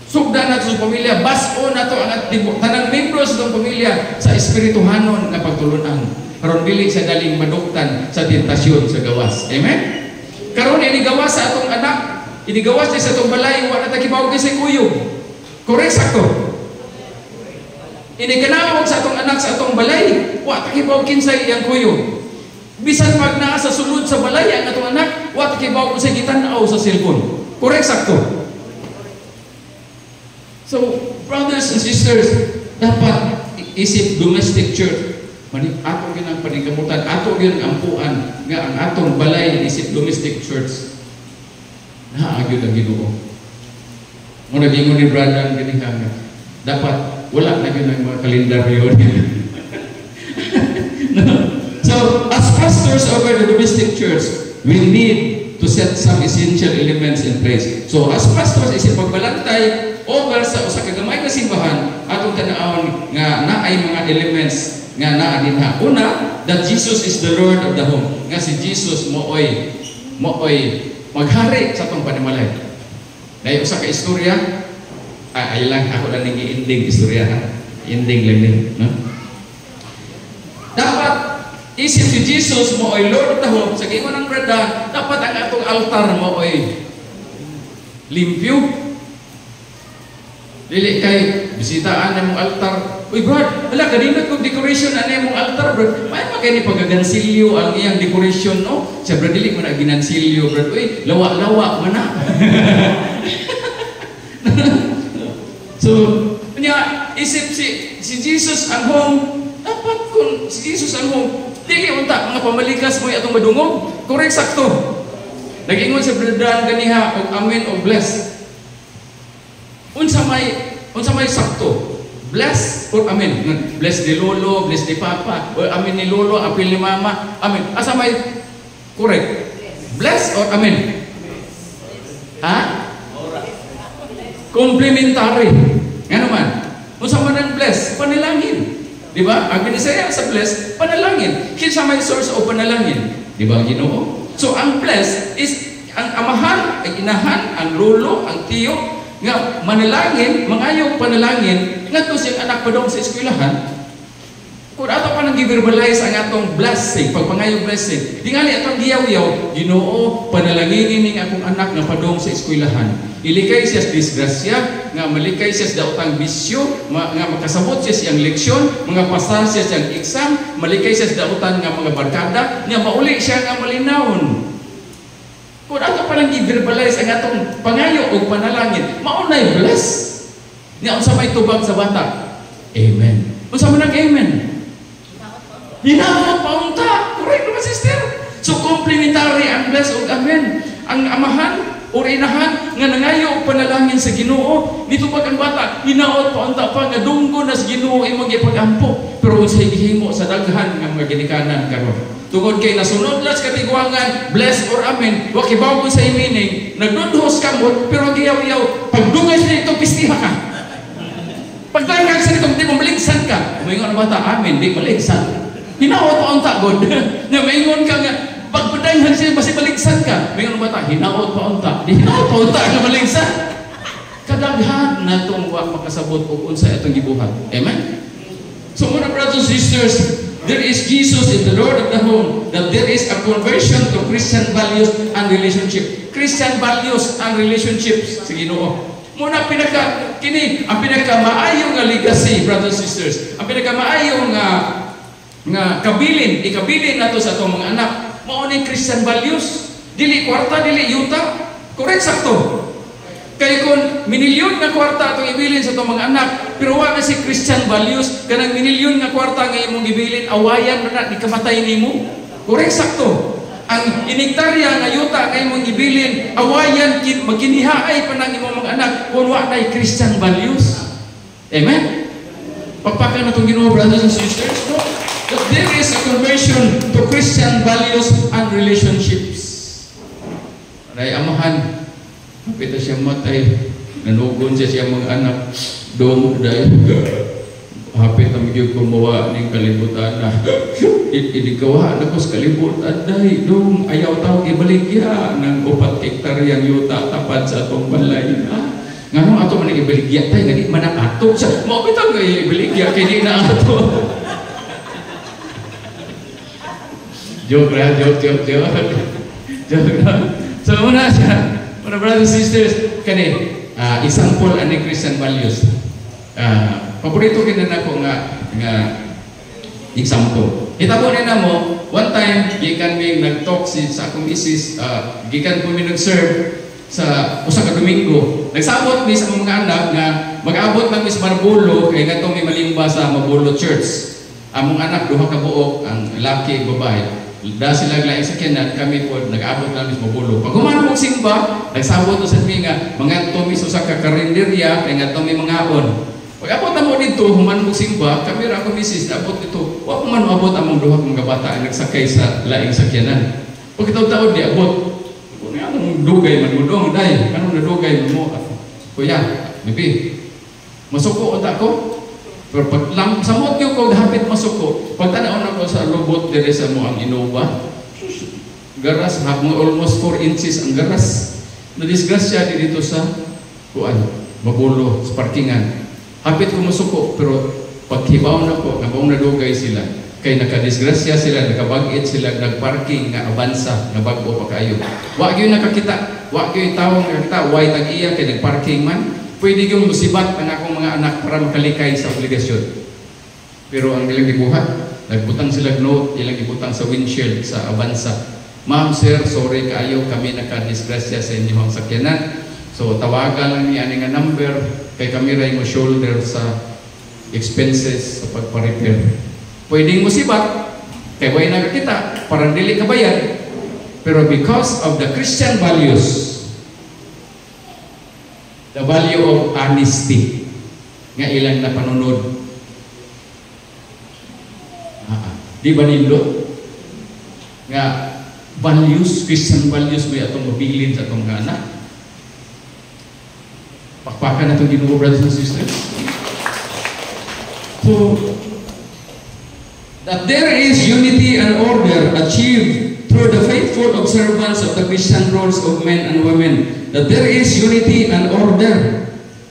Speaker 1: Sugda na to sa pamilya, baso na to ang tanang membro sa atong pamilya sa espirituhanon nga pagtulunan. Karon dili sa daling maduktan sa tentasyon sa gawas. Amen? Karon ini gawas sa atong anak, ini gawas sa atong balay, wa na ta kibawog sa kuyog. Correct sakto. Ini kanawag sa atong anak sa atong balay, wa ta kibawog kinsay iyang kuyog. Bisan pag naa sa sulod sa balay ang atong anak, wa ta kibawog sa gitan-aw sa cellphone. Correct sakto. So, brothers and sisters, dapat isip domestic church. Ato yun ang panikamutan, ato yun ang ampuan, nga ang atong balay isip domestic church. Naagyo ang Ginoo. Muna gingon ni Brother ganihang dapat wala na yun ang mga kalendaryo. No. So, as pastors over the domestic church, we need to set some essential elements in place. So, as pastors, isip pagbalantay over sa kagamay na simbahan, atong tanawon nga naay mga elements nga naa dinha. Una, that Jesus is the Lord of the home. Nga si Jesus mooy maghari sa atong panimalay. Dahil usa ka istorya, ay lang ako lang nag-i-ending istorya ha. Ending lang din, no? Dapat isip si Jesus mooy Lord of the home. Sa gingon ng brada, dapat ang atong altar mooy limpyo. Dili kay bisitaan na mong altar. Uy, Brad, wala, kanina kong decoration na mong altar, Brad. May magkani pagagansilyo ang iyang decoration, no? Siya, Brad, dili mo na ginansilyo, Brad. Uy, lawa-lawa mo na. So, niya, isip si Jesus ang home, dapat kung si Jesus ang home, dili unta, mga pamalikas mo atong madungog. Correct, sakto. Nag-ingon sa Brad ganiha, o amen, o bless. Unsa may sakto, bless or amen. Bless ni lolo, bless ni papa, or amen ni lolo, apil ni mama, amen. Asa may correct, bless or amen? Ha? Complementary. Nga naman, unsa man ang bless, panalangin, di ba? Ang binisaya sa bless, panalangin. Kinsa may source o panalangin, di ba, Ginoo? So ang bless is ang amahan, ang inahan, ang lolo, ang tiyo, nga manalangin, mangayong panalangin, nga to siyang anak pa doon sa eskwelahan, kung ato pa nang gi-verbalize ang atong blessing, pagpangayong blessing, di nga li atong giyaw-yaw, Ginoo, panalanginin ning akong anak nga pa doon sa eskwelahan. Ilikay siya sa disgrasya, nga malikay siya sa daotang bisyo, nga makasabot siya siyang leksyon, mga pasar siya siyang exam, malikay siya sa daotan nga mga barkada, nga mauli siya nga malinawon. Kung ato palang i-verbalize ang atong pangayo o panalangin, maunay bless. Nga unsa may tubag sa bata? Amen. Unsa man ang amen? Hinaot paunta. Correct naman, sister. So complementary ang bless o amen. Ang amahan o inahan nga nangayo og panalangin sa Ginoo, nitubag ang bata, hinaot paunta pa nga dunggo na sa Ginoo imong ipag-ampo. Pero unsay gihimo sa daghan nga mga ginikanan karon. Tungod kay nasunod las katiguangan, bless or amen, wa kibaw sa meaning, nagdudhos kamot, pero giyaw-yaw, pagdungay sa nito, pistiha ka. Pagdangag sa nito, di mo maligsan ka. Maingon ang bata, amen, di maligsan. Hinaot pa ang tagod. Na maingon ka nga, pagpadanghan siya, basi maligsan ka. Maingon ang bata, hinaot pa ang tagod. Di hinaot pa ang tagod na maligsan. Kadaghan na itong wa makasabot o unsa itong gibuhat. Amen? So, mga brothers and sisters, there is Jesus in the Lord of the home, that there is a conversion to Christian values and relationship. Christian values and relationships sa Ginoo. Muna ang pinaka-maayong nga legacy, brothers and sisters. Ang pinaka-maayong nga ikabilin nato sa itong mga anak. Maunang Christian values. Dili kwarta, dili yuta. Correct, sakto. Kaya kung minilyon nga kwarta itong ibilin sa itong mga anak, pero wala si Christian values, kanang minilyon nga kwarta nga imong ibilin, awayan na di kamatay nimo. Correct, sakto. Ang inigtarya nga yuta nga imong ibilin, awayan, magkinihaay pa ng imong mga anak, kung wala na Christian values. Amen? Pagpakan na itong Ginoo, brothers and sisters, no? That there is a conversion to Christian values and relationships. Aray, amahan, kapita siya matay, nanugon siya mga anak, doon dahil hapit ang gyud gumawa ning kalibutan na idigawa na ko sa kalibutan dahil dong ayaw tao ibaligya ng 4 hektaryang yuta tapad sa atong balay. Nga ato man ibaligya tayo nga di man ato sa mao bitaw nga ibaligya kay di na ato. Joke ra, joke. So muna siya, mga brothers and sisters, kani example ani Christian values. Paborito kina nako nga example. Itabo na mo, one time gikan mi nag-talk sa akong isis, gikan ko mi nag-serve sa usa ka Domingo. Nagsabot mi sa mga anak nga mag-abot lang mi sa Marbulo kay ngadto mi malimba sa Mabulo Church. Among anak duha ka buok, ang lalaki ug babae. Da sila laing sakyanan, kami po nag-abot namin sa Mabulo. Pag human mong simba, nagsabot sa mi nga mga tumis sa karinderya kay nga tumi mga on. Pag abot na mo dito, human mong simba, kami ra ko misis abot dito. Wa man abot among duha ka mga bata ang nagsakay sa laing sakyanan. Pag taud-taud di abot. Kung anong dugay man mo dong day, kanang nadugay mo kuya, bibi. Masuko unta ko. Pero pag lang samot yung ko hapit masuko, pag tanaw na ko sa lubot dire sa mo ang Innova, garas mo almost 4 inches ang garas. Na-disgrasya dito sa Mabulo sa parkingan. Hapit ko masuko, pero pag hibaw na ko, nabong nadugay sila. Kay nakadisgrasya sila, nakabag-it sila, nagparking nga Avanza, nga bago pa kayo. Wa gyud nakakita, wa gyud tawong nakakita, way tag-iya kay nagparking man. Pwede yung musibat ang akong mga anak para makalikay sa obligasyon. Pero ang ilang gibuhat, nagbutang sila note, ilang gibutang sa windshield sa Avanza. Ma'am, sir, sorry kaayo, kami nakadisgrasya sa inyong sakyanan. So tawagan lang niya nga number, kay kami ray mo shoulder sa expenses sa pagpa-repair. Pwede musibat, kay way nakakita, parang dili kabayad. Pero because of the Christian values, the value of honesty nga ilang na panunod. Di ba nindot? Nga values, Christian values may atong mabilin sa atong anak. Pakpakan na itong Ginoo, brothers and sisters. So, that there is unity and order achieved through the faithful observance of the Christian roles of men and women. That there is unity and order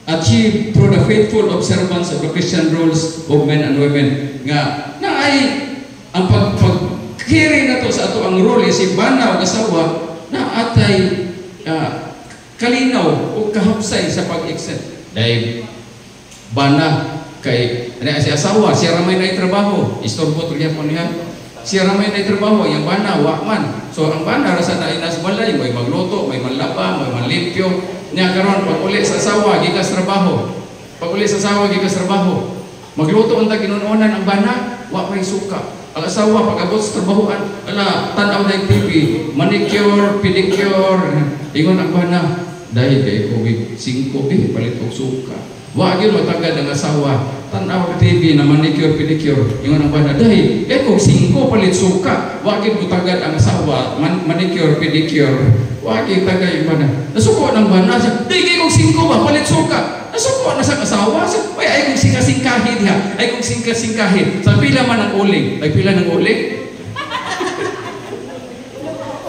Speaker 1: achieved through the faithful observance of the Christian rules of men and women. Nga, na ay ang pagkiri na to sa ato ang role si bana o kasawa na atay kalinaw o kahapsay sa pag-accept. Dahil bana kay si asawa, siya ramay na itrabaho, istorbo to niya po niya. Siya ramay na itrabaho, yung bana, wakman. So ang bana, rasa na inas balay, may magluto, may manlaba, may manlimpyo. Niya karon pag uli sa asawa, gikas trabaho. Pag uli sa asawa, gikas trabaho. Magluto ang taginununan ang bana, wak may suka. Ang asawa, pag abot sa trabahoan, tanaw na yung TV, manicure, pedicure, ingon ang bana. Dahil kay COVID 5, palit og suka. Wag yun matagad ang asawa, tanaw ng TV na manicure, pedicure, ingon ang bana. Dahil kung 5 palit suka, wag yun matagad ang asawa, manicure, pedicure, wag yun tagad yung bana. Nasuko ng bana siya, dahil kung 5 ba, palit suka. Nasuko na sa asawa, ay kung singka-singkahin ha, ay kung singka-singkahin. Sa pila man ang uling, ay pila ng uling?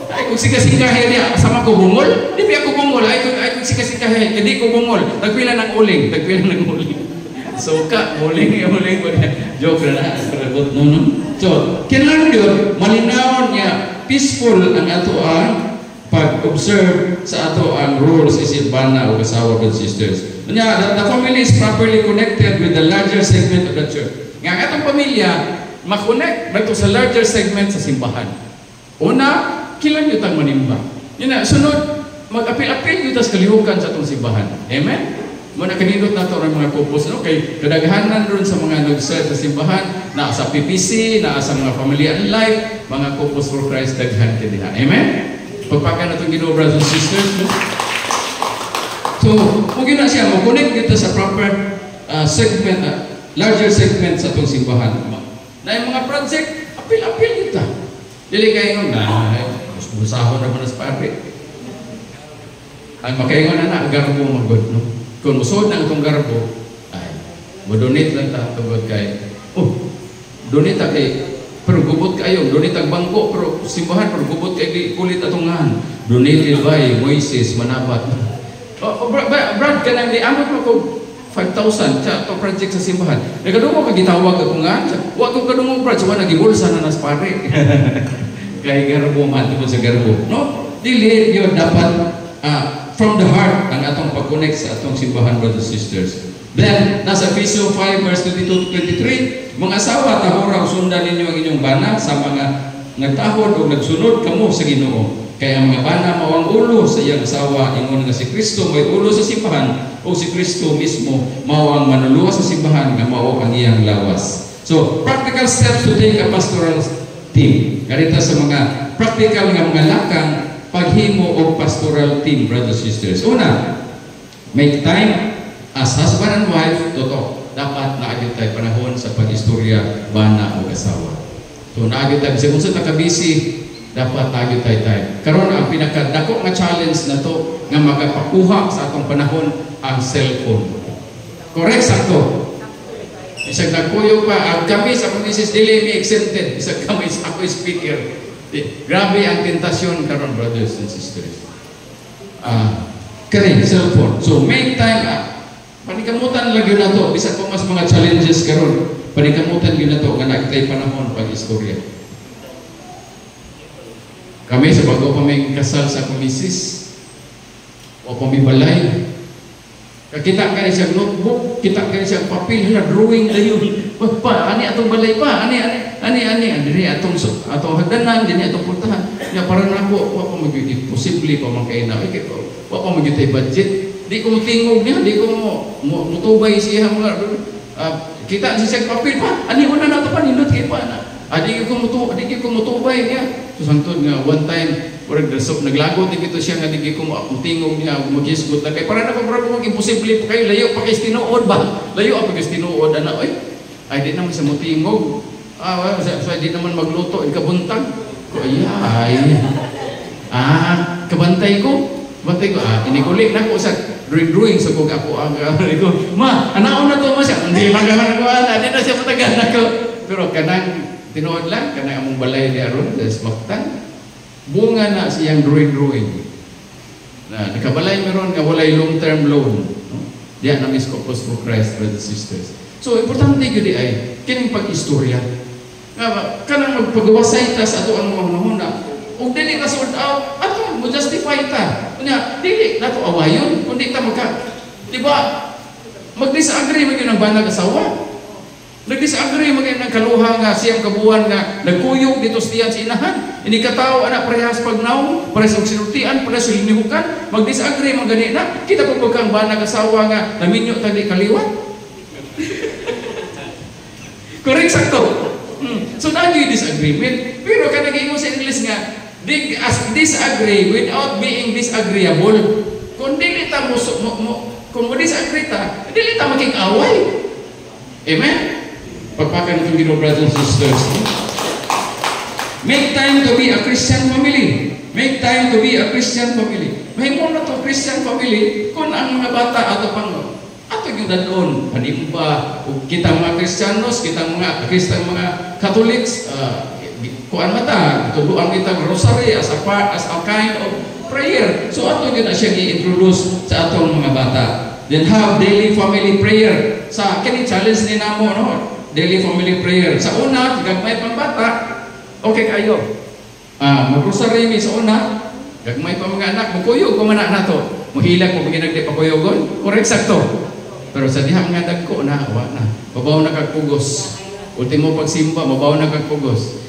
Speaker 1: Ay kung singka-singkahin niya, sama ko bungol? Di pa ako bungol, ay kung singka-singkahin, hindi ko bungol. Nagpila ng uling, Suka, uling. Joke na no. So, kailangan yun, malinaw niya, peaceful ang ato ang pag-observe sa ato ang rules isip bana o kasawa and sisters. Kanya, the family is properly connected with the larger segment of the church. Nga atong pamilya, makonect na sa larger segment sa simbahan. Una, kilan yun tang manimba. Yun na, sunod, mag-apil-apil yun tas kalihukan sa atong simbahan. Amen? Muna kanindot na ito ng mga kupos, no? Kay kadaghanan ron sa mga nag-serve sa simbahan, na sa PPC, na sa mga family and life, mga kupos for Christ, daghan kiniha. Amen? Pagpakan na itong Ginoo, brothers and sisters. No? So, kung yun na siya, mag-connect dito sa proper segment, larger segment sa itong simbahan. Na yung mga project, apil-apil dito. Dili kayo busahon naman sa pare. Ang makaingon na garbo magod, no? Kung musod na itong garbo, ay, Mo-donate lang ta tungod kay donate ta kay pero gubot kayo, donate ang bangko pero simbahan pero gubot kay kulit atungan. Donated by Moises Manabat. Brad kanang niamot mo ko 5,000 sa to project sa simbahan. Nagkadungo ka gitawag ako nga. Wa ko kadungo brad sa nagibulsa na nas pare. Kay garbo man tungod sa garbo. No? Dili yo dapat from the heart ang atong pag-connect sa atong simbahan, brothers and sisters. Then, nasa Ephesians 5 verse 22-23, mga asawa, tahorang sundan ninyo ang inyong bana sa mga nagtahod o nagsunod kamo sa Ginoo. Kaya ang mga bana mao ang ulo sa iyang asawa, ingon nga si Kristo may ulo sa simbahan, o si Kristo mismo mao ang manuluwa sa simbahan nga mao ang iyang lawas. So, practical steps to take a pastoral team. Karita sa mga practical nga mga lakang paghimo o pastoral team, brothers and sisters. Una, make time as husband and wife. Totoo, dapat naagit tayo panahon sa pag-istorya bana o asawa. So naagit tayo, kung sa nakabisi, dapat naagit tayo. Karon ang pinakadako nga challenge na to nga magapakuha sa atong panahon ang cellphone. Correct sakto. Isang nagkuyo pa, kami sa Mrs. Dili mi exempted, isang kami sa ako speaker. Grabe ang tentasyon karon, brothers and sisters. Kani cellphone. So make time panikamutan lang yun na to. Bisa ko mas mga challenges karon. Panikamutan yun na to nga nagtay panahon pag-istorya. Kami sa bago pa may kasal sa kumisis o pamibalay. Kita ka rin siyang notebook, kita ka rin siyang papel, drawing na yun. Ani atong balay pa, ani atong hagdanan, dini atong puntahan. Nga para na ako, wapa magyuti, posible pa man kayo na, wapa magyuti budget. Di ko tingog niya, di ko mutubay siya mga, kita siyang papel pa, ani una na ito pa, nindot kayo pa na. Di ko mutubay niya. So sangtod nga, one time, naglagot din ito siya nga, di ko tingog niya, mag-isgot na kayo. Para na kung imposible pa kayo, layo pa kayo tinuod ba? Layo pa kayo tinuod, ay di naman sa mutingog. Di naman magluto, ikabuntag. Kabantay ko. Inikulik na ko sa drawing sa kog ako. Ma, anaon na to mo siya. Hindi magaman ko, di na siya matagal na ko. Pero kanang tinuod lang, kanang among balay ni Aron, sa Maktan, bunga na siyang drawing. Na nakabalay meron nga walay long-term loan. Diyan na Miskopos for Christ, brothers and sisters. So, importante yun ay, kining pag-istorya. Kanang magpagawasay ta sa ato ang mga nahuna. Kung dili ka sold out, ato, mo justify ta. Kanya, dili, nato awayon. Kundi ta diba, mag-disagree mo yun ang banag asawa. Nag-disagree mo yun ang kaluha nga, siyang kabuhan nga, nagkuyog dito siyan sa inahan. Ini katao, anak, parehas pagnaw, parehas ang sinultian, parehas ang hinihukan. Mag-disagree mo gani na. Kita po pagkang banag asawa nga, naminyo tali kaliwat. Correct sakto. So na yung disagreement. Pero kanagay mo sa English nga, disagree without being disagreeable. Kung dili ta kung mo disagree ta, dili ta maging away. Amen? Pagpakan itong Ginoo, brothers and sisters. Make time to be a Christian family. Make time to be a Christian family. May mo na to Christian family kung ang mga bata ato pang yung dadon, panimba, kita mga Kristiyanos, kita mga Kristiyang mga Catholics, kuan mata, tuduan kita rosary as a kind of prayer. So ato yun na siya i-introduce sa atong mga bata. Then have daily family prayer. Sa kini challenge ni namo, no? Daily family prayer. Sa una, gagmay pang bata, okay kayo. Mag-rosary mi sa una, gagmay pa mga anak, mukuyog pa man na to. Muhilag mo pag nagdi pakuyogon. Correct sakto. Pero sa dihang nga dagko na, awa na. Mabaw na kagpugos. Ultimo pagsimba, mabaw na kagpugos.